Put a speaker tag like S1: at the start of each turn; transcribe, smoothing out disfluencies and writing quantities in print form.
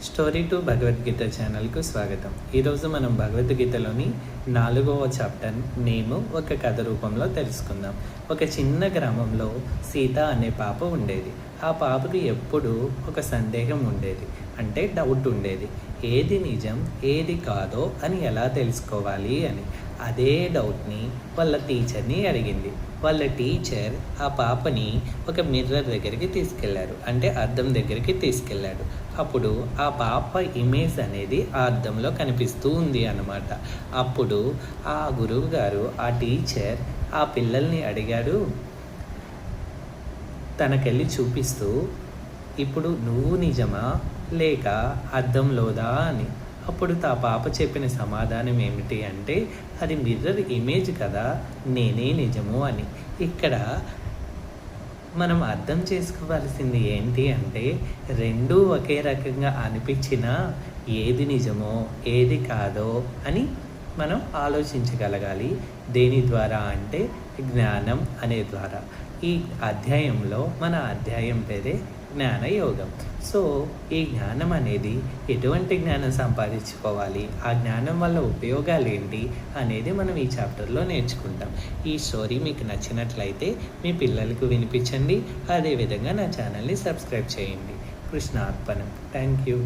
S1: Story to Bhagavad Gita ఛానల్కు స్వాగతం. ఈరోజు మనం భగవద్గీతలోని 4వ చాప్టర్ నేము ఒక కథ రూపంలో తెలుసుకుందాం. ఒక చిన్న గ్రామంలో సీత అనే పాప ఉండేది. ఆ పాపకి ఎప్పుడూ ఒక సందేహం ఉండేది, అంటే డౌట్ ఉండేది. ఏది నిజం ఏది కాదో అని ఎలా తెలుసుకోవాలి అని. అదే డౌట్ని వాళ్ళ టీచర్ని అడిగింది. వాళ్ళ టీచర్ ఆ పాపని ఒక మిర్రర్ దగ్గరికి తీసుకెళ్లారు, అంటే అద్దం దగ్గరికి తీసుకెళ్లాడు. అప్పుడు ఆ పాప ఇమేజ్ అనేది ఆ అద్దంలో కనిపిస్తూ ఉంది అన్నమాట. అప్పుడు ఆ గురువు గారు, ఆ టీచర్ ఆ పిల్లల్ని అడిగాడు, తనకెళ్ళి చూపిస్తూ, ఇప్పుడు నువ్వు నిజమా లేక అద్దంలోదా అని. అప్పుడు ఆ పాప చెప్పిన సమాధానం ఏమిటి అంటే, అది మిర్రర్ ఇమేజ్ కదా, నేనే నిజము అని. ఇక్కడ మనం అర్థం చేసుకోవాల్సింది ఏంటి అంటే, రెండూ ఒకే రకంగా అనిపించినా ఏది నిజమో ఏది కాదో అని మనం ఆలోచించగలగాలి. దేని ద్వారా అంటే జ్ఞానం అనే ద్వారా. ఈ అధ్యాయంలో మన అధ్యాయం పేరే జ్ఞానయోగం. సో ఈ జ్ఞానం అనేది ఎటువంటి జ్ఞానం సంపాదించుకోవాలి, ఆ జ్ఞానం వల్ల ఉపయోగాలు ఏంటి అనేది మనం ఈ చాప్టర్లో నేర్చుకుంటాం. ఈ స్టోరీ మీకు నచ్చినట్లయితే మీ పిల్లలకు వినిపించండి. అదేవిధంగా నా ఛానల్ని సబ్స్క్రైబ్ చేయండి. కృష్ణార్పణం. Thank you.